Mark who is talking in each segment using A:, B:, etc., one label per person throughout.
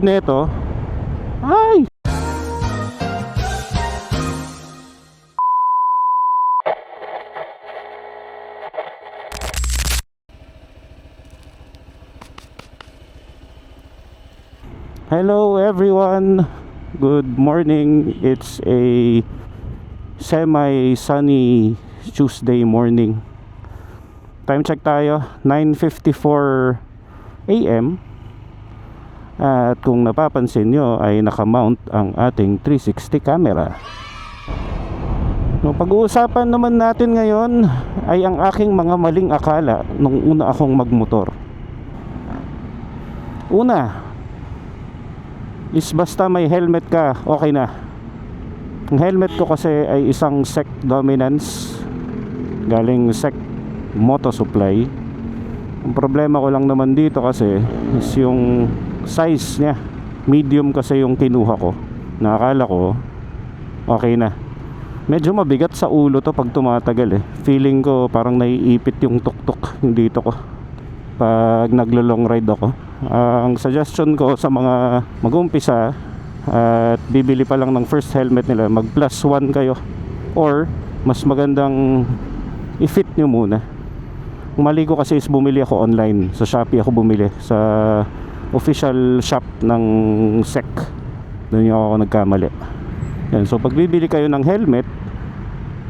A: nito. Ay! Hello everyone. Good morning. It's a semi-sunny Tuesday morning. Time check tayo, 9:54 AM. At kung napapansin nyo ay nakamount ang ating 360 camera. Pag-uusapan naman natin ngayon ay ang aking mga maling akala nung una akong magmotor. Una is basta may helmet ka, okay na. Ang helmet ko kasi ay isang SEC Dominance, galing SEC Moto Supply. Ang problema ko lang naman dito kasi is yung size niya, medium kasi yung kinuha ko. Nakakala ko okay na. Medyo mabigat sa ulo to pag tumatagal eh. Feeling ko parang naiipit yung tuktok yung dito ko pag naglo-long ride ako. Ang suggestion ko sa mga mag-umpisa at bibili pa lang ng first helmet nila, mag +1 kayo, or mas magandang i-fit nyo muna. Ang mali ko kasi is bumili ako online. Sa Shopee ako bumili, sa official shop ng SEC. Doon yung ako nagkamali. Yan. So pag bibili kayo ng helmet,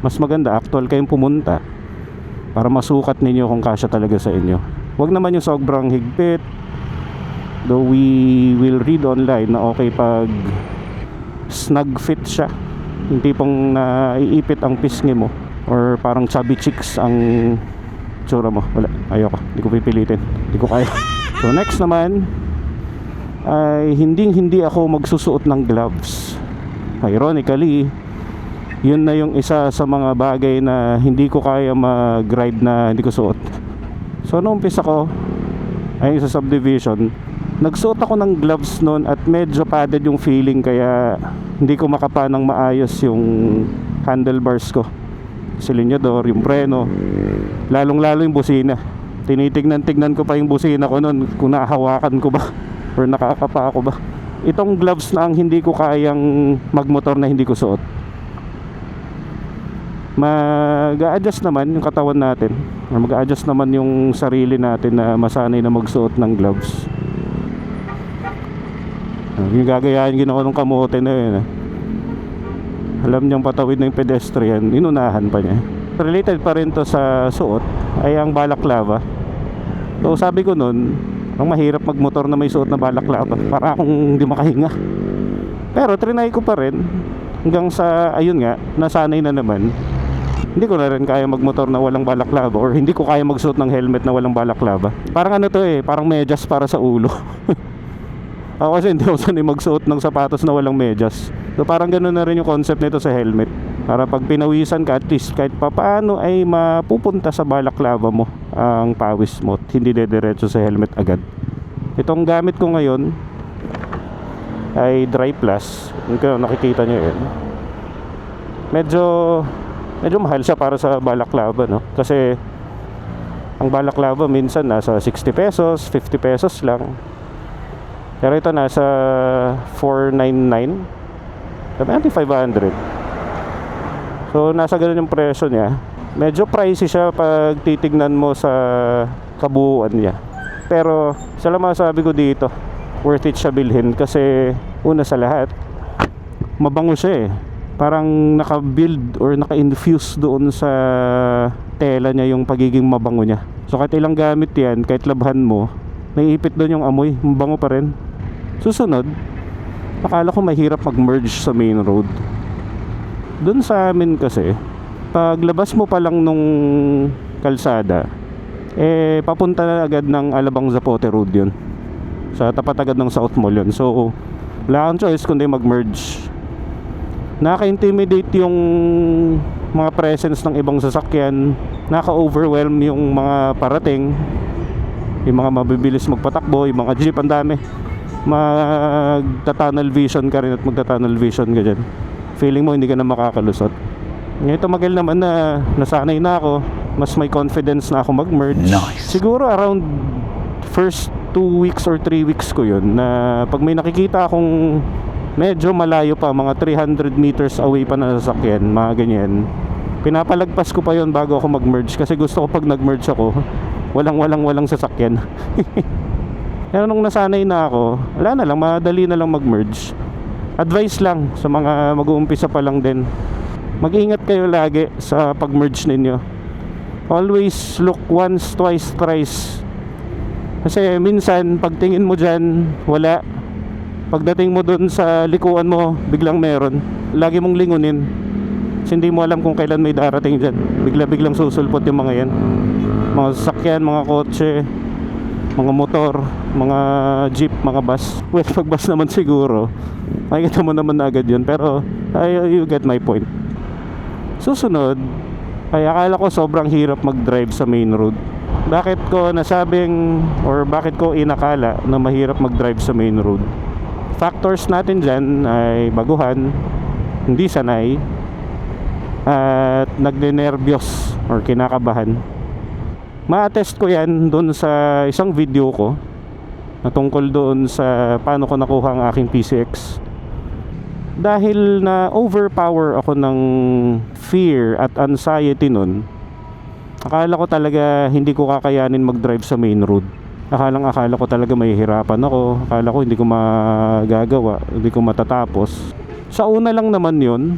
A: mas maganda actual kayong pumunta para masukat ninyo kung kasya talaga sa inyo. Huwag naman yung sobrang higpit. Though we will read online na okay pag snug fit siya, yung tipong naiipit ang pisngi mo, or parang chubby cheeks ang tsura mo. Wala, ayoko, hindi ko pipilitin, hindi ko kaya. So next naman ay hindi ako magsusuot ng gloves. Ironically, yun na yung isa sa mga bagay na hindi ko kaya mag-ride na hindi ko suot. So nung umpisa ko ay sa subdivision, nagsuot ako ng gloves noon at medyo padded yung feeling, kaya hindi ko makapa ng maayos yung handlebars ko, silinyador, yung preno, lalong-lalo yung busina. Tinitignan ko pa yung busina ko noon kung nahahawakan ko ba or nakakapa ako ba. Itong gloves na ang hindi ko kayang magmotor na hindi ko suot. Mag-a-adjust naman yung katawan natin, or mag-a-adjust naman yung sarili natin na masanay na magsuot ng gloves. Yung gagayahin ginawa ng kamote na yun. Alam niyang patawid na yung pedestrian, inunahan pa niya. Related pa rin to sa suot ay ang balaclava. So sabi ko nun, ang mahirap magmotor na may suot na balaclava, para akong hindi makahinga. Pero trinay ko pa rin hanggang sa ayun nga, nasanay na naman. Hindi ko na rin kaya magmotor na walang balaclava, or hindi ko kaya magsuot ng helmet na walang balaclava. Parang ano to eh, parang medyas para sa ulo. Ako kasi hindi ako sanay magsuot ng sapatos na walang medyas. So parang ganoon na rin yung concept nito sa helmet. Para pag pinawisan ka, at least kahit papaano ay mapupunta sa balaclava mo ang pawis mo, hindi dediretso sa helmet agad. Itong gamit ko ngayon ay Dry Plus. Kung nakikita nyo yun, medyo mahal siya para sa balaclava, no? Kasi ang balaclava minsan nasa 60 pesos, 50 pesos lang. Pero ito nasa 499, sabi natin 500. So nasa ganun yung presyo niya. Medyo pricey siya pag titignan mo sa kabuuan niya. Pero sa masabi ko dito, worth it siya bilhin. Kasi una sa lahat, mabango siya eh. Parang naka-build or naka-infuse doon sa tela niya yung pagiging mabango niya. So kahit ilang gamit yan, kahit labhan mo, naiipit doon yung amoy, mabango pa rin. Susunod, akala ko mahirap mag-merge sa main road. Doon sa amin kasi, paglabas mo pa lang nung kalsada, papunta na agad ng Alabang Zapote Road yun. Sa tapat agad ng South Mall yun. So wala kang choice kundi mag-merge. Nakaka-intimidate yung mga presence ng ibang sasakyan, nakaka-overwhelm yung mga parating, yung mga mabibilis magpatakbo, yung mga jeep, ang dami. Magta-tunnel vision ka rin at magta-tunnel vision ka dyan. Feeling mo hindi ka na makakalusot. Ngayon tumagal naman na nasanay na ako, mas may confidence na ako mag-merge.
B: Nice.
A: Siguro around first 2 weeks or 3 weeks ko yun, na pag may nakikita akong medyo malayo pa, mga 300 meters away pa na sasakyan, mga ganyan, pinapalagpas ko pa yun bago ako mag-merge, kasi gusto ko pag nag-merge ako, walang sasakyan. Pero nung nasanay na ako, wala na lang, madali na lang mag-merge. Advice lang sa mga mag-uumpisa pa lang din, mag-ingat kayo lagi sa pag-merge ninyo. Always look once, twice, thrice. Kasi minsan pagtingin mo dyan, wala. Pagdating mo dun sa likuan mo, biglang meron. Lagi mong lingunin, kasi hindi mo alam kung kailan may darating dyan. Biglang susulpot yung mga yan, mga sasakyan, mga kotse, mga motor, mga jeep, mga bus. Well, pag bus naman siguro makikita mo naman na agad yun. Pero you get my point. Susunod, ay akala ko sobrang hirap mag-drive sa main road. Bakit ko nasabing, or bakit ko inakala na mahirap mag-drive sa main road? Factors natin dyan ay baguhan, hindi sanay, at nagnenervyos or kinakabahan. Ma-attest ko yan doon sa isang video ko na tungkol doon sa paano ko nakuha ang aking PCX. Dahil na overpower ako ng fear at anxiety nun, akala ko talaga hindi ko kakayanin mag-drive sa main road. Akala ko talaga mahihirapan ako. Akala ko hindi ko magagawa, hindi ko matatapos. Sa una lang naman yun,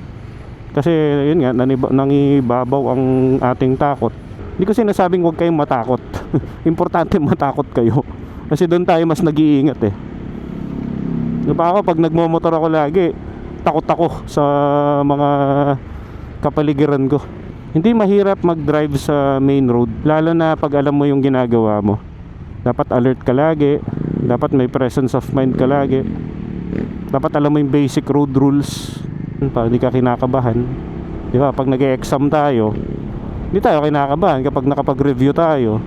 A: kasi yun nga, nangibabaw ang ating takot. Hindi ko sinasabing huwag kayong matakot. Importante matakot kayo, kasi doon tayo mas nag-iingat eh. Diba ako, pag nagmomotor ako lagi, takot ako sa mga kapaligiran ko. Hindi mahirap mag-drive sa main road, lalo na pag alam mo yung ginagawa mo. Dapat alert ka lagi, dapat may presence of mind ka lagi, dapat alam mo yung basic road rules para hindi ka kinakabahan. Di ba, pag nag-e-exam tayo, hindi tayo kinakabahan kapag nakapag-review tayo.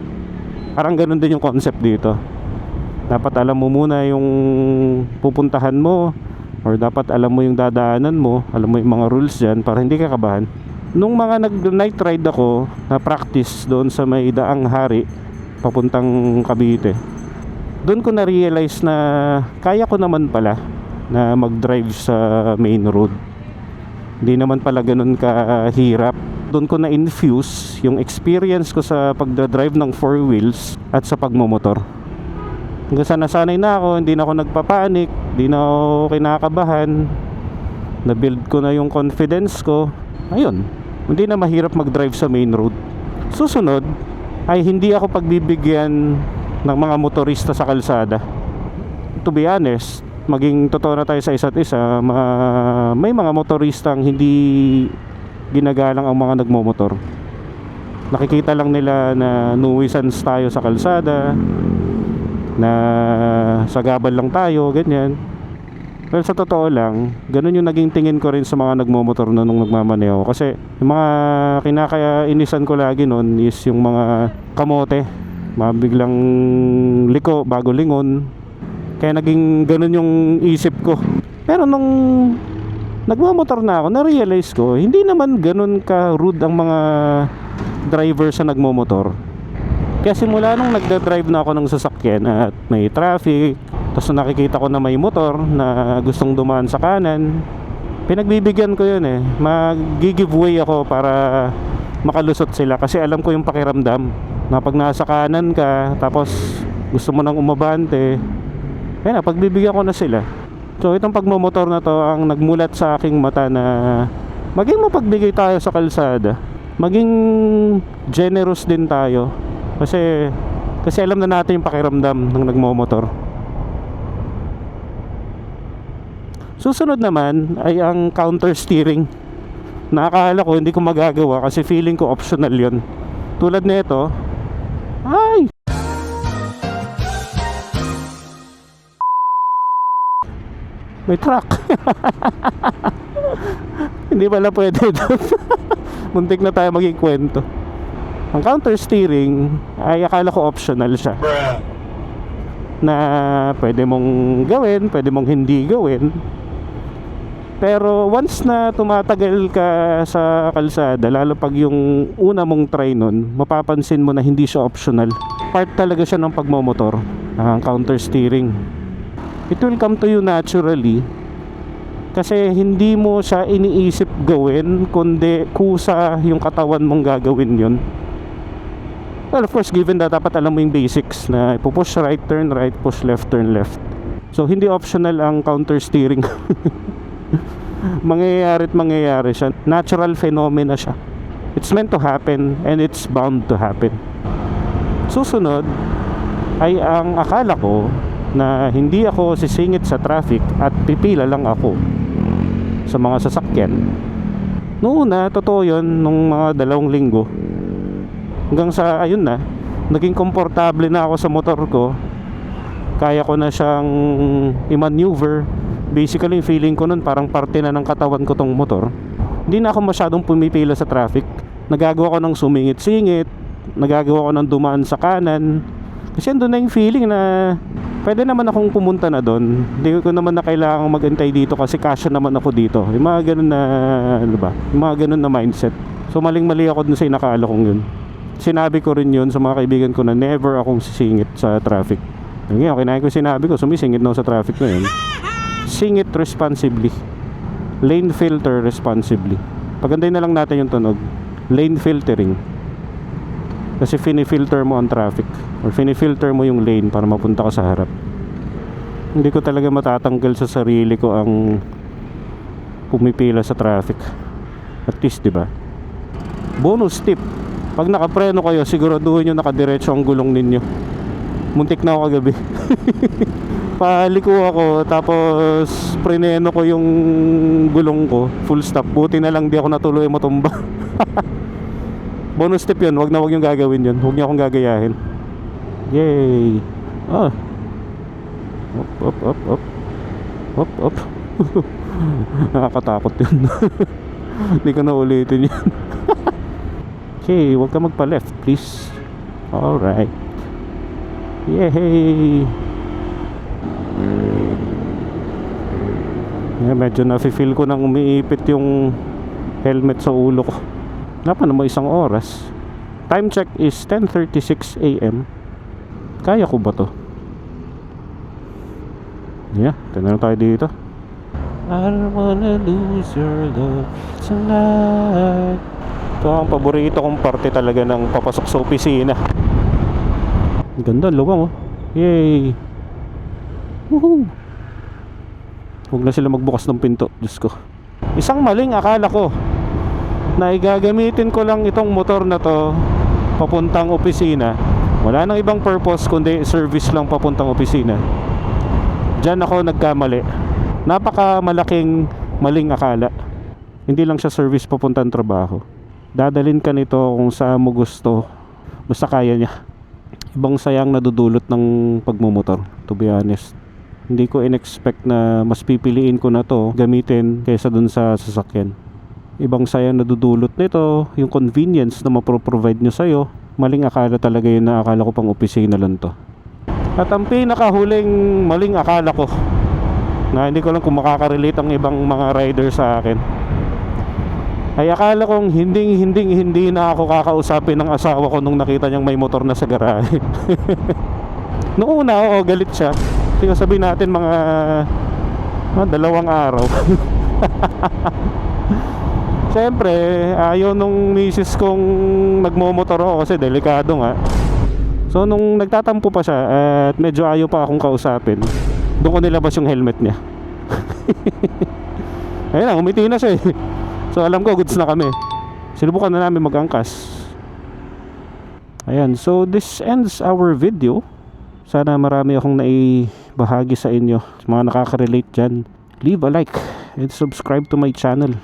A: Parang ganun din yung concept dito. Dapat alam mo muna yung pupuntahan mo, or dapat alam mo yung dadaanan mo, alam mo yung mga rules dyan para hindi ka kabahan. Nung mga nag-night ride ako, na practice doon sa may Daang Hari papuntang Cavite, doon ko na-realize na kaya ko naman pala na mag-drive sa main road. Hindi naman pala ganun kahirap. Doon ko na-infuse yung experience ko sa pagdadrive ng 4 wheels at sa pagmomotor. Hanggang sa nasanay na ako, hindi na ako nagpapanik, hindi na ako kinakabahan, na-build ko na yung confidence ko. Ayun, hindi na mahirap mag-drive sa main road. Susunod ay hindi ako pagbibigyan ng mga motorista sa kalsada. To be honest, maging totoo na tayo sa isa't isa, may mga motoristang hindi ginagalang ang mga nagmomotor. Nakikita lang nila na nuisance tayo sa kalsada, na sagabal lang tayo, ganyan. Pero sa totoo lang, ganun yung naging tingin ko rin sa mga nagmomotor na nung nagmamaneho. Kasi yung mga kinakainisan ko lagi nun is yung mga kamote, mabiglang liko bago lingon. Kaya naging ganun yung isip ko. Pero nung nagmamotor na ako, na-realize ko, hindi naman ganun ka rude ang mga driver sa nagmomotor. Kaya simula nung nagda-drive na ako ng sasakyan at may traffic, tapos nakikita ko na may motor na gustong dumaan sa kanan, pinagbibigyan ko yun eh. Mag-giveaway ako para makalusot sila, kasi alam ko yung pakiramdam na pag nasa kanan ka tapos gusto mo nang umabante, kaya pagbibigyan ko na sila. So itong pagmomotor na to ang nagmulat sa aking mata na maging mapagbigay tayo sa kalsada, maging generous din tayo. Kasi alam na natin yung pakiramdam ng nagmomotor. Susunod naman ay ang counter steering. Nakakala ko hindi ko magagawa kasi feeling ko optional yun. Tulad nito, ay! May truck. Hindi pala pwede doon. Muntik na tayo maging kwento. Ang counter steering ay akala ko optional siya, na pwede mong gawin, pwede mong hindi gawin. Pero once na tumatagal ka sa kalsada, lalo pag yung una mong try nun, mapapansin mo na hindi siya optional. Part talaga siya ng pagmomotor, ang counter steering. It will come to you naturally kasi hindi mo siya iniisip gawin, kundi kusa yung katawan mong gagawin yun. Well, of course, given that dapat alam mo yung basics na push right, turn right, push left, turn left. So hindi optional ang counter steering. Mangyayari siya. Natural phenomena siya. It's meant to happen and it's bound to happen. Susunod ay ang akala ko na hindi ako sisingit sa traffic at pipila lang ako sa mga sasakyan. Noong una, totoo yun, nung mga 2 linggo. Hanggang sa, ayun na, naging komportable na ako sa motor ko. Kaya ko na siyang i-maneuver. Basically, feeling ko nun parang parte na ng katawan ko tong motor. Hindi na ako masyadong pumipila sa traffic. Nagagawa ko ng sumingit-singit, nagagawa ko ng dumaan sa kanan. Kasi andun na yung feeling na pwede naman akong pumunta na doon. Hindi ko naman na kailangang magantay dito kasi kasya naman ako dito. Yung mga ganun na, ano ba? Yung mga ganun na mindset. So maling-mali ako dun sa inakala kong yun. Sinabi ko rin yun sa mga kaibigan ko na never akong sisingit sa traffic. Ngayon, kinahin ko sinabi ko, sumisingit na ako sa traffic na yun. Sing it responsibly. Lane filter responsibly. Paganday na lang natin yung tunog. Lane filtering. Kasi fini-filter mo ang traffic or fini-filter mo yung lane para mapunta ka sa harap. Hindi ko talaga matatanggal sa sarili ko ang pumipila sa traffic. At least, di ba? Bonus tip. Pag nakapreno kayo, siguraduhin nyo nakadiretso ang gulong ninyo. Muntik na ako kagabi. Paliko ako, tapos preneno ko yung gulong ko, full stop. Buti na lang di ako natuloy matumba. Bonus tip yun, wag yung gagawin yun. Huwag niyo akong gagayahin. Yay. Ah. Up. Nakakatakot yun. Hindi ko na ulitin yun. Okay, huwag ka magpa left please. Alright. Yay. Medyo nafe-feel ko nang umiipit yung helmet sa ulo ko. Wala naman 1 oras. Time check is 10:36 AM. Kaya ko ba to? Yeah, tingnan tayo dito. I don't wanna lose your love tonight. Ito ang paborito kong parte talaga ng papasok sa opisina. Ganda, luwang oh. Yay. Woohoo. Huwag na sila magbukas ng pinto, Diyos ko. Isang maling akala ko na igagamitin ko lang itong motor na to papuntang opisina. Wala nang ibang purpose kundi service lang papuntang opisina. Diyan ako nagkamali. Napakamalaking maling akala. Hindi lang siya service papuntang trabaho. Dadalhin ka nito kung saan mo gusto. Basta kaya niya. Ibang sayang nadudulot ng pagmumotor, to be honest. Hindi ko in-expect na mas pipiliin ko na to gamitin kaysa dun sa sasakyan. Ibang sayang nadudulot nito, yung convenience na mapro-provide nyo sa'yo. Maling akala talaga yun, na akala ko pang opisina lang to. At ang pinakahuling maling akala ko, na hindi ko lang kung makaka-relate ang ibang mga rider sa akin, ay akala kong hindi na ako kakausapin ng asawa ko nung nakita niyang may motor na sa garahe. Noong una, oo, galit siya. Tingnan, sabihin natin mga 2 araw. Siyempre, ayaw nung misis kong nagmomotor ako kasi delikado nga. So nung nagtatampo pa siya at medyo ayaw pa akong kausapin, doon ko nilabas yung helmet niya. Ayun lang, umiti na siya eh. So alam ko goods na kami. Sinubukan na namin mag-angkas. Ayan, so this ends our video. Sana marami akong naibahagi sa inyo, sa mga nakaka-relate dyan. Leave a like and subscribe to my channel.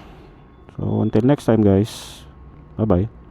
A: So until next time guys, bye bye.